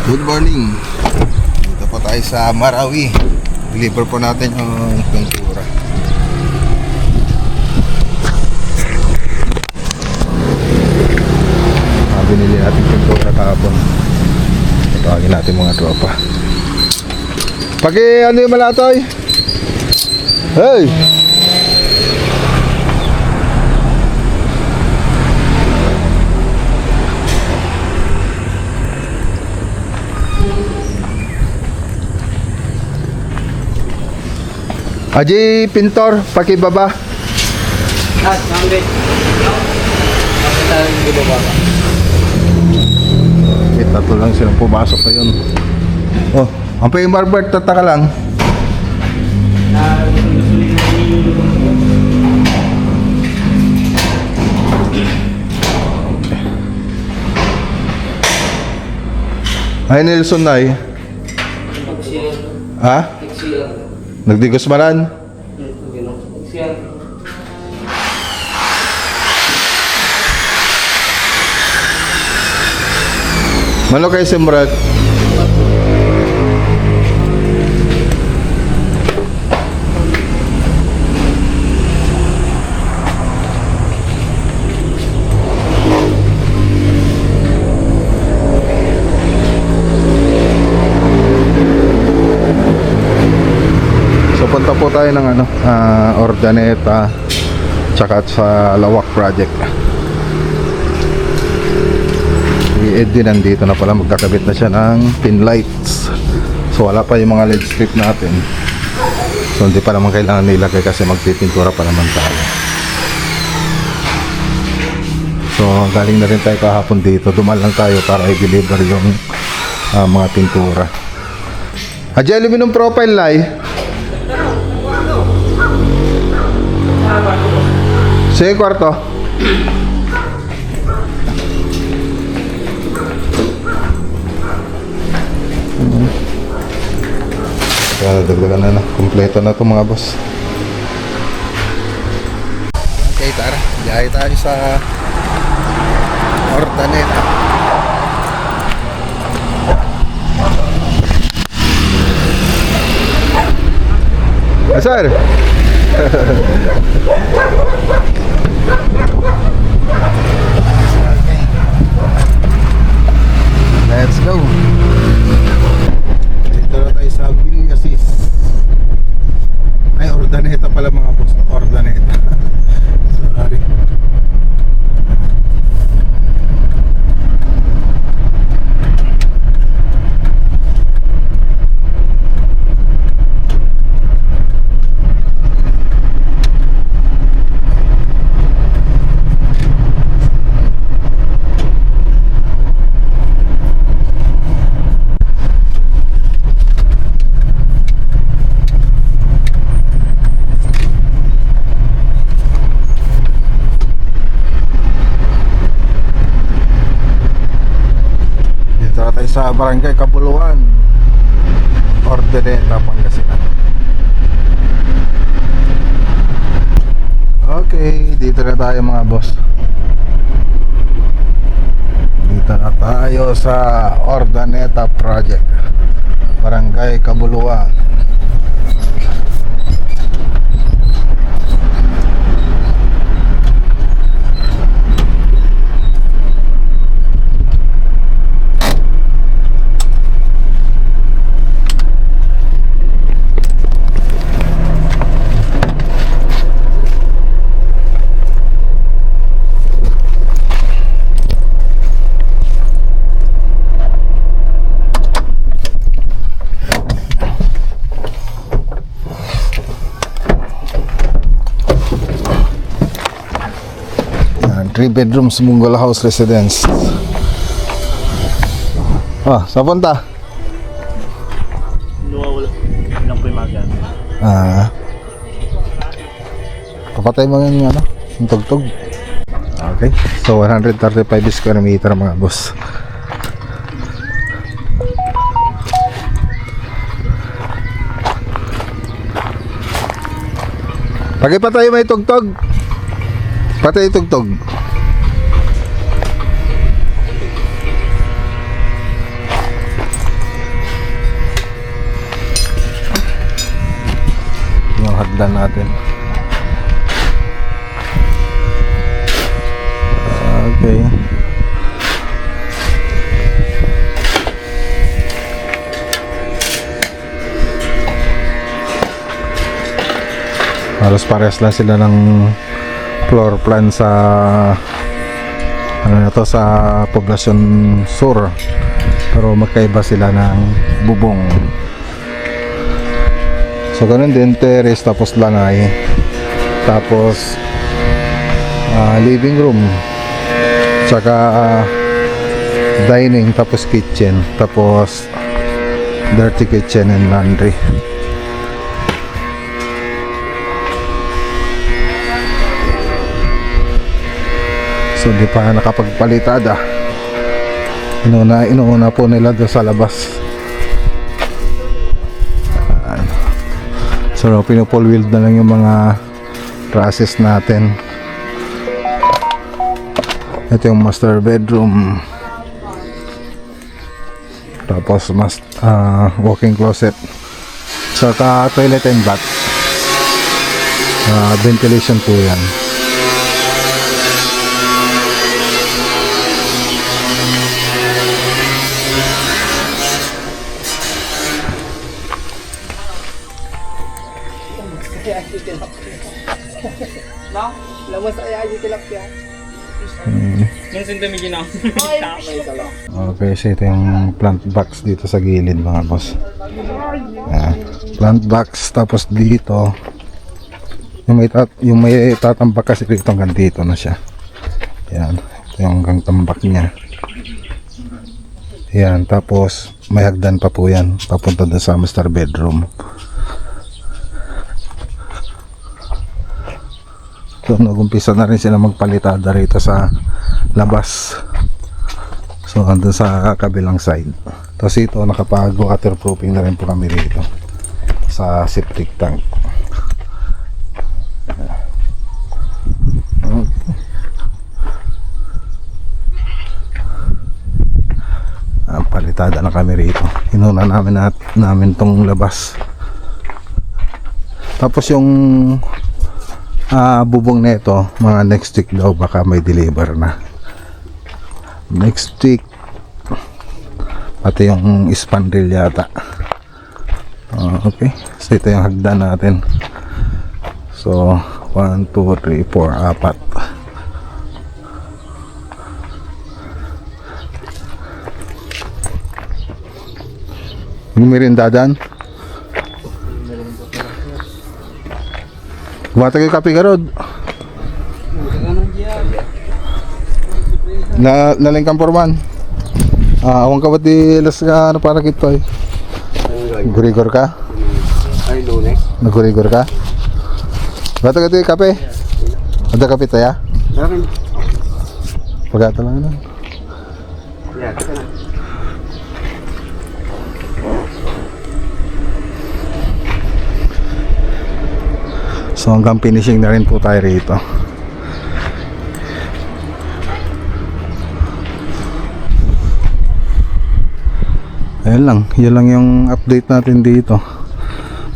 Good morning. Dito po tayo sa Marawi. Deliver po natin yung pintura. Binili natin pintura kahapon. Tawagin natin mga tropa. Ano yung malatoy? Hey! Aji pintor, pakibaba. Mambit. Kapitan di baba. Tatlo lang silang pumasok ngayon. Oh, ang pay Marbert, tataka lang. Ay, Nelson na eh. Ha? Nagdigos maran? Mano kayo simrat? So punta po tayo ng Ordaneta tsaka sa Lawak Project. Si Eddie nandito na pala, magkakabit na siya ng pin lights. So wala pa yung mga LED strip natin. So hindi pa naman kailangan nilagay kasi magpipintura pa naman tayo. So galing na rin tayo kahapon dito. Dumal lang tayo para i-deliver yung mga pintura. Adji, aluminum profile light. Sige, kwarto. Dagdagan na. Kompleto na ito mga boss. Okay, tara. Biyahe tayo sa Ordaneta. Sir! Let's go. Dito na tayo sa Villasis. Ay, Ordaneta pala mga boss. Ordaneta. Sorry. Sa Barangay Kabuluan, Ordaneta, Pangasinan. Okay, dito na tayo mga boss. Dito na tayo sa Ordaneta Project, Barangay Kabuluan. Three bedrooms bungalow house residence. Sa punta? Wala lang po yung magan. Kapatay mo yung yung tugtog. Okay, so 135 square meter mga boss. Pagipatay mo yung tugtog. Patay yung tugtog. Halos parehas lang sila ng floor plan sa ano na to, sa Poblacion Sur, pero magkaiba sila ng bubong. So ganun din, terrace tapos lanay, tapos living room, tsaka dining, tapos kitchen, tapos dirty kitchen and laundry. So di pa nakapagpalitada. Inuuna po nila doon sa labas. Ayan. So pinupull wheel na lang yung mga process natin. Ito yung master bedroom. Tapos walk-in closet. Saka toilet and bath. Ventilation po yan. No? Lamas ay ay tilapia. Yung sinta medyo na. Okay, so ito yung plant box dito sa gilid mga boss. Plant box, tapos dito yung may tatambak kasi dito hanggang dito na siya. Yan, ito yung hanggang tambak niya. Yan, tapos may hagdan pa po yan papunta doon sa master bedroom. So nag-umpisa na rin sila magpalitada rito sa labas. So andun sa kabilang side. Tapos ito nakapag-waterproofing na rin po kami rito sa septic tank. Okay. Palitada na kami rito. Inuna namin tong labas. Tapos yung bubong nito, mga next week daw baka may deliver na. Next week. Pati yung spandrel yata. Okay. So ito yung hagdan natin. So 1, 2, 3, 4, 4. Yung merindadan. Bata kayo kape garod. Nalingkang porman. Awang ka ba di las ka ano para kito ay? Gurigor ka? Ay lunes. Nagurigor ka? Bata kayo kape? Ada kape tayo? Meron. Pagkata lang na. Yeah, kita na. So hanggang finishing na rin po tayo rito. Ayun lang, yun lang yung update natin dito.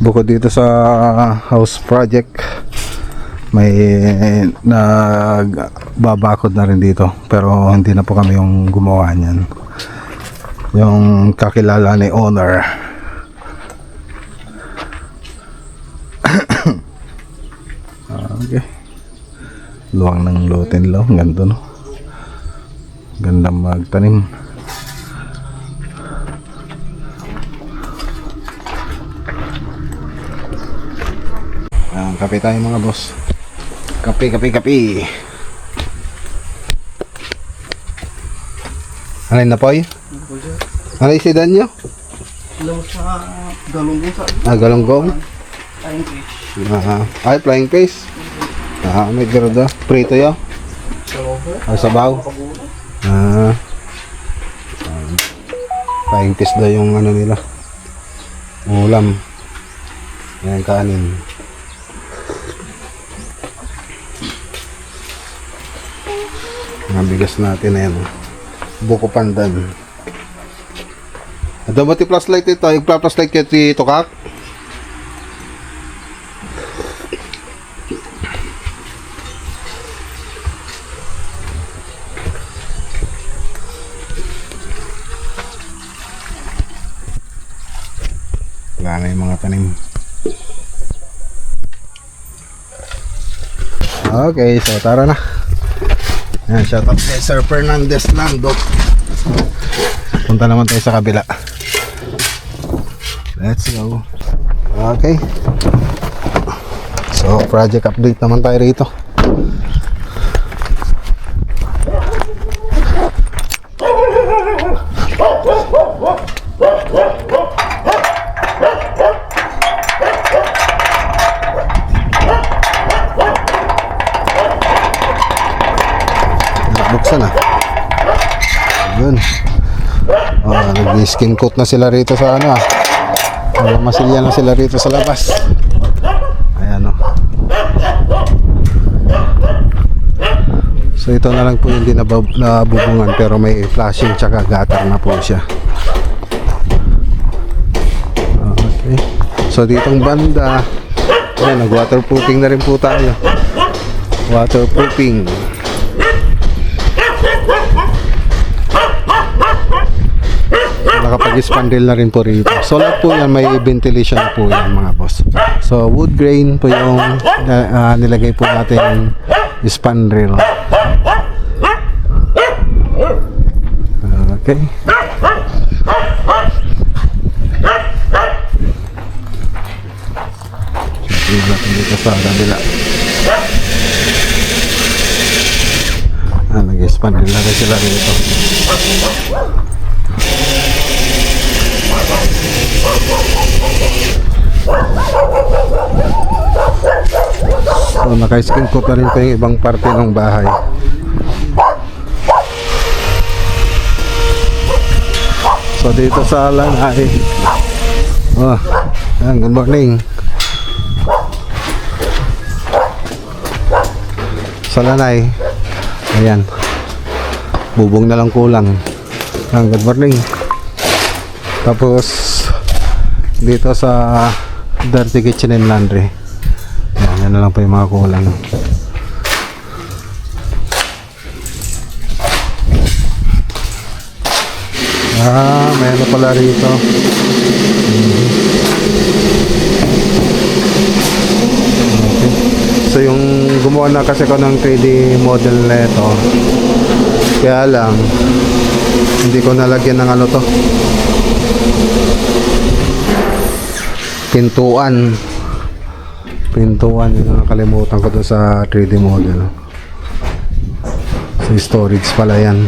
Bukod dito sa house project, may nagbabakod na rin dito, pero hindi na po kami yung gumawa niyan. Yung kakilala ni owner. Okay. Luwang ng Lotenlaw, ganda no. Ganda magtanim. Kape tayo mga boss. Kape. Alay na po ay? Alay si Dan nyo? Hello sa galunggong sa Galunggong? flying fish. Ay, flying fish. May garda. Prito yo? Sabaw? Flying fish daw yung ano nila. Ulam. Yan kanin. Mga bigas natin na yan. Buko pandan. Ada mo ti plus light ito. Plus light kaya ti tokak. Wala na yung mga tanim. Okay, so tara na. Yan, shoutout kay Sir Fernandez Nando. Punta naman tayo sa kabila. Let's go. Okay. So, project update naman tayo rito. Buksan na. Yun. Nag-skin coat na sila rito sa ano ah. Masilya na sila rito sa labas. Ayan o. So ito na lang po yung hindi nabubungan, pero may flashing tsaka gutter na po siya. Okay. So ditong banda, ayan, nag-waterproofing na rin po tayo. Waterproofing. Nakapag-spandrel na rin po rito. So lahat po yan may ventilation po yan mga boss. So wood grain po yung nilagay po natin spandrel. Okay. Dito sa kabila. Nag-spandrel na rin sila rito. So naka-skin coat na rin po yung ibang parte ng bahay. So dito sa lanay, good morning. Sa lanay, ayan, bubong na lang kulang. Good morning. Tapos dito sa dirty kitchen and laundry, yan na lang po yung mga kulang. May ano pala rito. Okay. So yung gumawa na kasi ko ng 3D model na ito, kaya lang hindi ko nalagyan ng ano to, pintuan yung nakalimutan ko dun sa 3D model. So storage pala yan.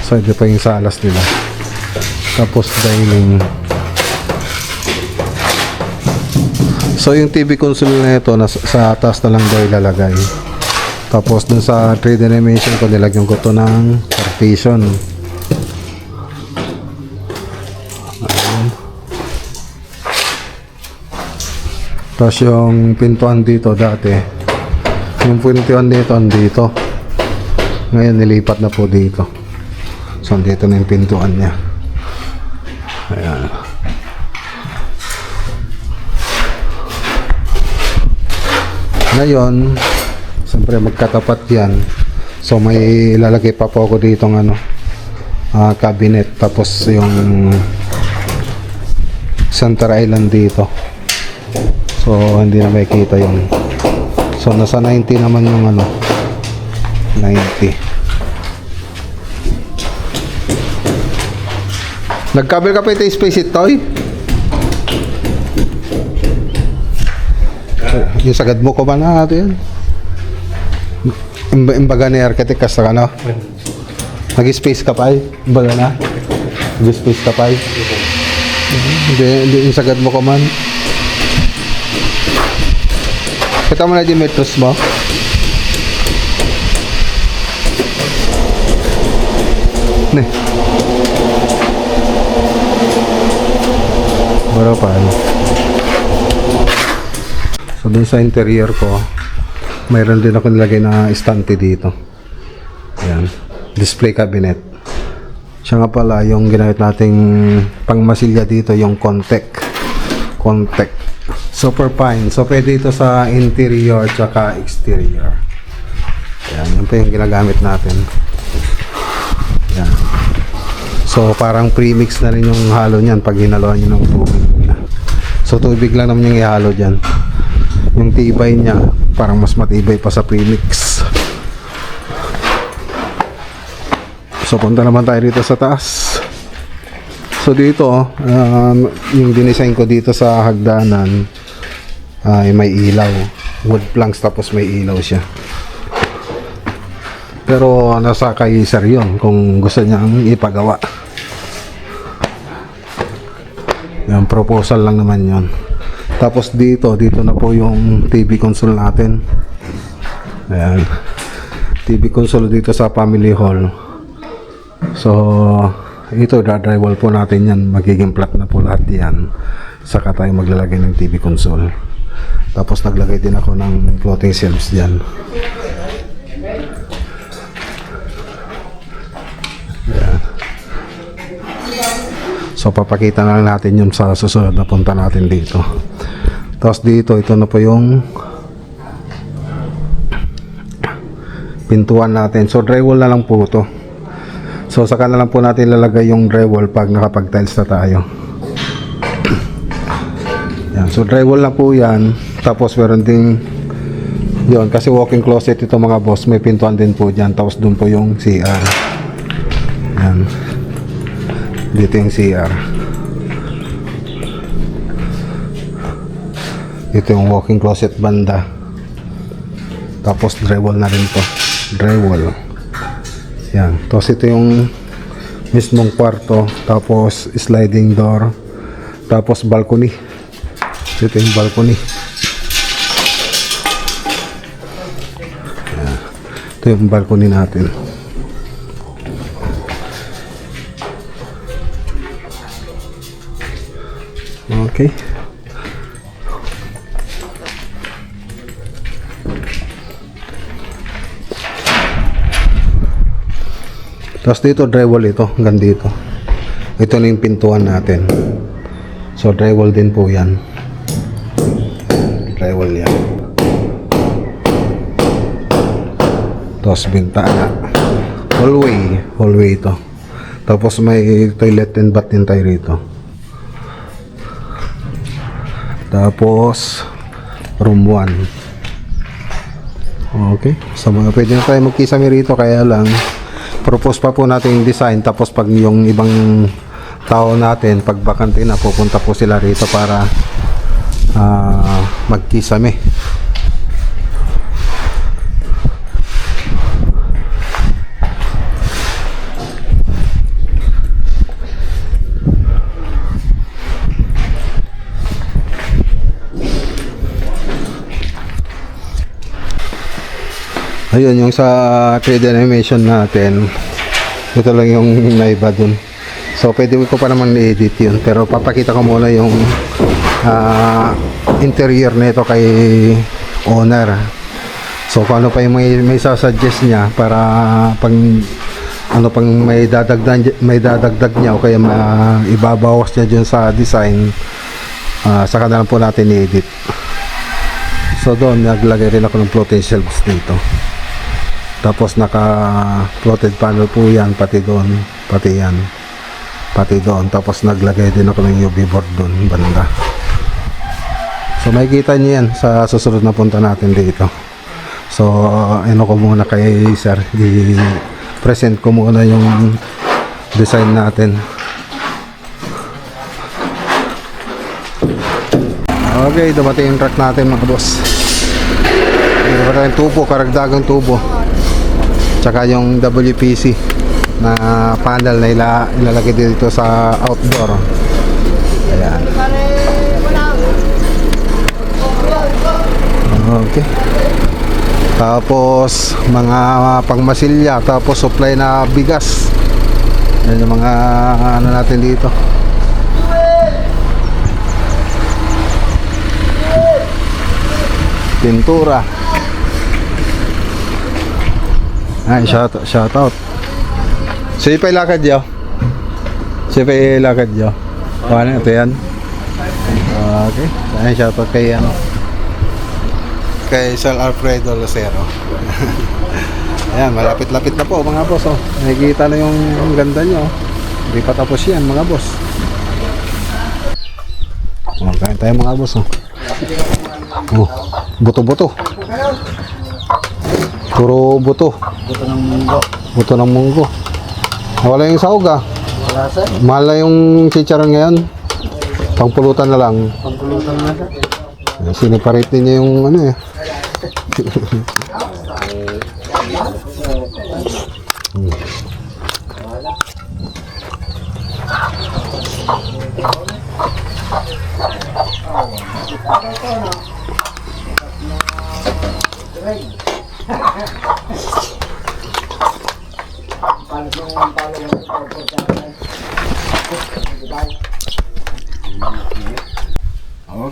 So ito pa yung salas nila, tapos dining. So yung TV console na ito sa taas na lang daw ilalagay. Tapos dun sa 3D animation ko, nilagyan ko to ng partition. Ayan. Tapos yung pintuan dito dati, yung pintuan dito andito, ngayon nilipat na po dito. So dito na yung pintuan niya. Ayan. Ngayon, siyempre magkatapat yan. So may ilalagay pa po ako dito ng ano, cabinet. Tapos yung center island dito. So hindi na makikita yun. So nasa 90 naman yung ano, 90. Nagkabel ka pa ito space ito eh. Yung sagad mo ko ba na ito yan? Imbaga ni architect kasta ka no? Nag-space ka pa eh? Imbaga na? Nag-space ka pa eh? Hindi yung sagad mo ko man. Kita mo na yung metros mo? Ne. Baro pa ano. So dun sa interior ko, mayroon din ako nilagay na estante dito. Ayan, display cabinet. Siya nga pala yung ginamit nating pangmasilya dito, yung contact. Super fine. So pwede ito sa interior tsaka exterior. Ayan, yun pa yung ginagamit natin. Ayan. So parang premix na rin yung halo niyan pag hinaluan niyo ng tubig. So tubig lang naman yung ihalo dyan. Yung tibay niya parang mas matibay pa sa premix. So punta naman tayo dito sa taas. So dito yung dinesign ko dito sa hagdanan ay may ilaw, wood planks, tapos may ilaw siya. Pero nasa kay sir yun kung gusto niyang ipagawa. Yung proposal lang naman yun. Tapos dito na po yung TV console natin. Ayan, TV console dito sa family hall. So ito, drywall po natin yan, magiging flat na po lahat yan. Saka tayo maglalagay ng TV console. Tapos naglagay din ako ng floating shelves dyan. Ayan. So papakita na lang natin yun sa susunod na punta natin dito. Tapos dito, ito na po yung pintuan natin. So drywall na lang po ito. So saka na lang po natin lalagay yung drywall pag nakapag-tiles na tayo. Yan. So drywall na po yan. Tapos meron ding yun, kasi walk-in closet ito mga boss, may pintuan din po dyan. Tapos dun po yung CR. Yan. Dito yung CR. Ito yung walk-in closet banda. Tapos drywall na rin to. Drywall. Yan. Tapos ito yung mismong kwarto. Tapos sliding door. Tapos balcony. Ito yung balcony. Yan. Ito yung balcony natin. Okay. Tapos dito drywall ito, hanggang dito. Ito na yung pintuan natin. So drywall din po yan. Drywall yan. Tapos bintana. Hallway ito. Tapos may toilet and bath din tayo rito. Tapos room 1. Okay. So mga pwede na tayo magkisami rito, kaya lang propose pa po natin yung design. Tapos pag yung ibang tao natin pag bakante na, pupunta po sila rito para magkisami. Ayun, yung sa 3D animation natin, ito lang yung naiba dun. So pwede ko pa naman i-edit yun, pero papakita ko muna yung interior nito kay owner. So kung ano pa yung may sasuggest niya para pang ano pang may dadagdag niya o kaya ibabawas niya dyan sa design, saka na lang po natin i-edit. So doon naglagay rin ako ng floating shelves dito. Tapos naka floated panel po yan, pati doon, pati yan, pati doon. Tapos naglagay din ako ng UV board doon banda. So makikita niyo yan sa susunod na punta natin dito. So ano ko muna kay sir, i-present ko muna yung design natin. Okay, dumating yung truck natin mga boss. Dumating yung tubo, karagdagang tubo. Tsaka yung WPC na panel na ilalagay dito sa outdoor. Ayan. Okay. Tapos mga pangmasilya, tapos supply na bigas. Yan yung mga ano natin dito. Pintura. Ay, shout out. Sige pa ilakad yo. Sige pa ilakad yo. Paano ito yan? Okay. Ay, shout out kay ano. Kay Sir Alfredo Lucero. Ayan, malapit-lapit na po mga boss. Oh. Nakikita na yung ganda nyo. Hindi pa tapos yan mga boss. Kumakain tayo mga boss. Oh, buto-buto. Puro buto. Buto ng munggo. Buto ng munggo. Wala yung sahog ah. Wala sir. Mahal na yung chicharon ngayon. Pangpulutan na lang. Pangpulutan na sir. Siniparate niya yung ano eh.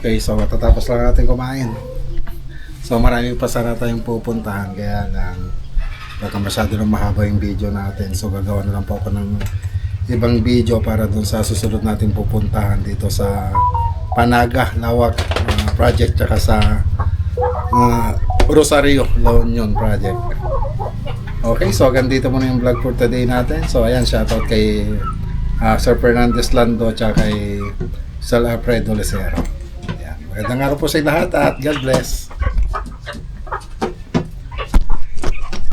Okay, so matatapos lang natin kumain. So maraming pa sana tayong pupuntahan kaya lang baka masyado lang mahaba yung video natin. So gagawa na lang po ako ng ibang video para dun sa susunod natin pupuntahan dito sa Panaga, Lawak project tsaka sa Rosario, La Union project. Okay, so hanggang dito muna yung vlog for today natin. So ayan, shoutout kay Sir Fernandez Lando tsaka kay Sal Alfredo Lecero. Ayan, magandang araw po sa lahat at God bless.